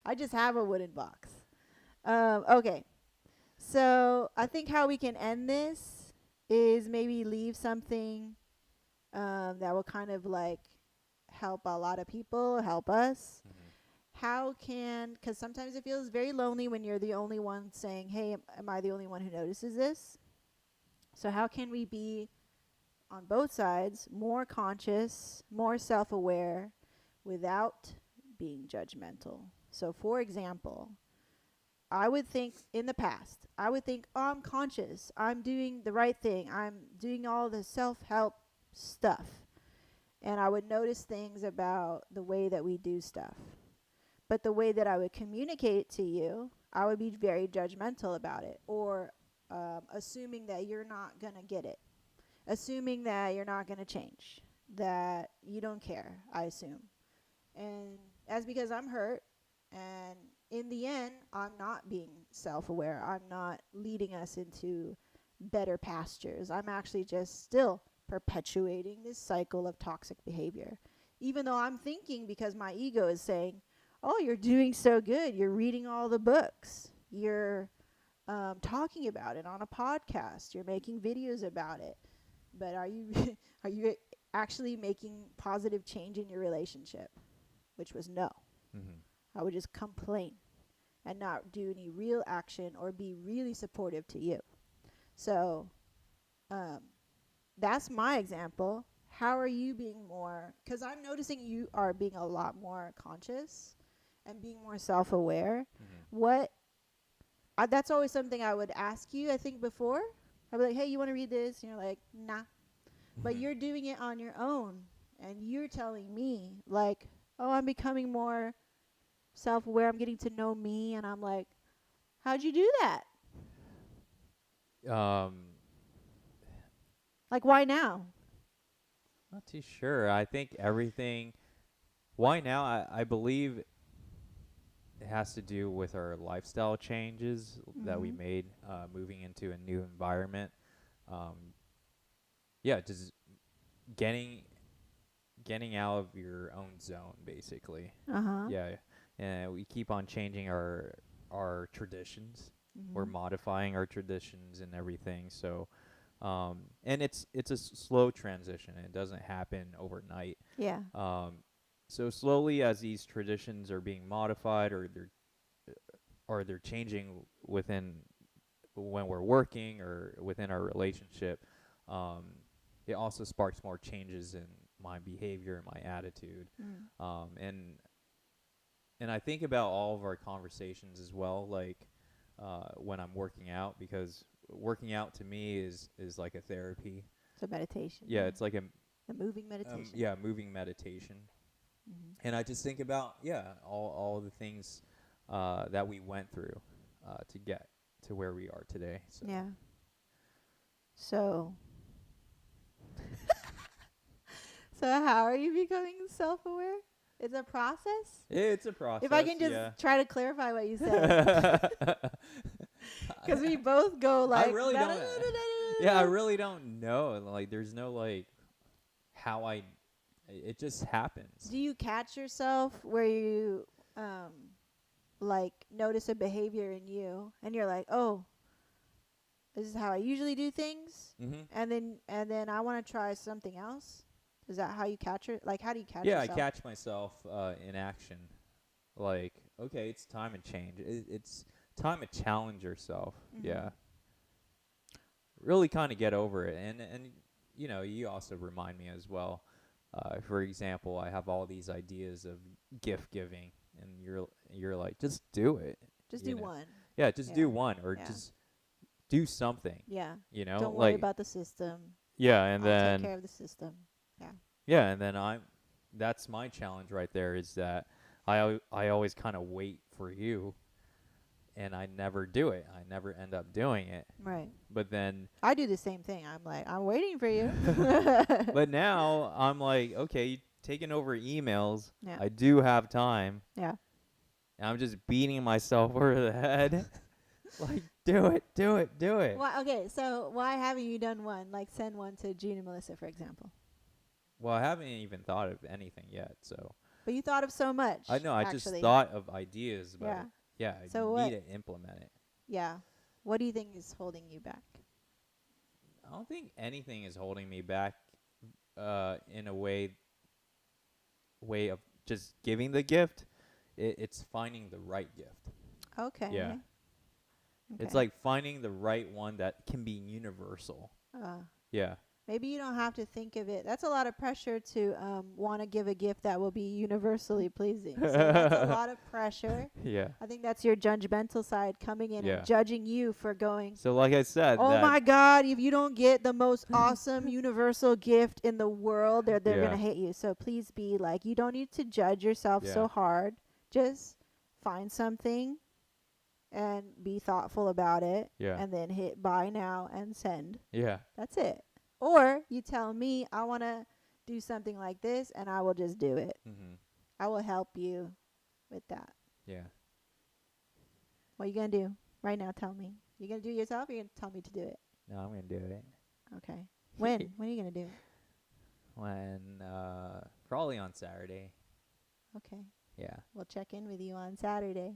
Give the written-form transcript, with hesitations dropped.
I just have a wooden box. Okay. So I think how we can end this is maybe leave something that will kind of like help a lot of people, help us. Mhm. How can, because sometimes it feels very lonely when you're the only one saying, hey, am I the only one who notices this? So, how can we be on both sides more conscious, more self aware without being judgmental? So, for example, I would think in the past, I would think, oh, I'm conscious. I'm doing the right thing. I'm doing all the self help stuff. And I would notice things about the way that we do stuff. But the way that I would communicate it to you, I would be very judgmental about it, or assuming that you're not going to get it, assuming that you're not going to change, that you don't care, I assume. And that's because I'm hurt. And in the end, I'm not being self aware. I'm not leading us into better pastures. I'm actually just still perpetuating this cycle of toxic behavior. Even though I'm thinking, because my ego is saying, oh, you're doing so good. You're reading all the books. You're talking about it on a podcast. You're making videos about it. But are you are you actually making positive change in your relationship? Which was no. Mhm. I would just complain and not do any real action or be really supportive to you. So um, that's my example. How are you being more? Because I'm noticing you are being a lot more conscious and being more self-aware. Mhm. What? That's always something I would ask you. I think before I'd be like, "Hey, you want to read this?" And you're like, "Nah." But Mhm. you're doing it on your own, and you're telling me like, "Oh, I'm becoming more self-aware. I'm getting to know me," and I'm like, "How'd you do that? Um, Like, why now?" not too sure. I think everything. Why now? I believe it has to do with our lifestyle changes that we Mhm. made, moving into a new environment. Um, yeah, just getting getting out of your own zone, basically. Uh huh. Yeah, and we keep on changing our traditions. We're Mhm. modifying our traditions and everything. So, and it's a slow transition. It doesn't happen overnight. Yeah. Um, so slowly, as these traditions are being modified, or they're changing within when we're working or within our relationship, um, it also sparks more changes in my behavior and my attitude. Mm. Um, and and I think about all of our conversations as well, like when I'm working out, because working out to me is like a therapy. So meditation, Yeah, yeah. it's like The moving meditation. yeah, moving meditation. Mhm. And I just think about, yeah, all the things that we went through to get to where we are today. So Yeah. So, so how are you becoming self-aware? It's a process. it's a If I process, can just yeah. try to clarify what you said, because we both go I like, really "Da, da, da, don't. da, Yeah, I da, da." really don't know. Like, there's no like how I. It just happens. Do you catch yourself where you um like notice a behavior in you, and you're like, oh, this is how I usually do things, Mhm. and then I want to try something else. Is that how you catch it? Like, how do you catch Yeah, I yourself? catch myself in action. Like, okay, it's time to change. It's time to challenge yourself. Yeah, Mhm. really kind of get over it. And you also remind me as well. For example, I have all these ideas of gift giving, and you're like, just do it. Just You do know, one. yeah, just Yeah. do one, or Yeah. just do something. Yeah. You know, Don't worry like, about the system. yeah, and I'll take then care of the system. Yeah. yeah, and then that's my challenge right there, is that I always kind of wait for you, and I never do it. I never end up doing it. Right. But then I do the same thing. I'm like, I'm waiting for you. but now I'm like, okay, you taking over emails. Yeah. I do have time. Yeah. And I'm just beating myself over the head. Like, do it, do it, do it. Why? Okay. So why haven't you done one? Like, send one to Gene and Melissa, for example. Well, I haven't even thought of anything yet, so But you thought of so much. I know. I just actually. thought of ideas, but Yeah. yeah, So you what? need to implement it. Yeah. What do you think is holding you back? I don't think anything is holding me back in a way of just giving the gift. It's finding the right gift. Okay. Yeah. It's like finding the right one that can be universal. Yeah. Maybe you don't have to think of it. That's a lot of pressure to want to give a gift that will be universally pleasing. So that's a lot of pressure. Yeah. I think that's your judgmental side coming in Yeah. and judging you for going, So like I said, oh that my God, if you don't get the most awesome universal gift in the world, they're Yeah. going to hate you. So please be like, you don't need to judge yourself Yeah. so hard. Just find something and be thoughtful about it. Yeah. And then hit buy now and send. Yeah. That's it. Or you tell me I want to do something like this and I will just do it. Mhm. I will help you with that. Yeah. What are you going to do right now? Tell me. You going to do it yourself or you going to tell me to do it? No, I'm gonna do it. Okay. When? When are you going to do it? When probably on Saturday. Okay. Yeah. We'll check in with you on Saturday.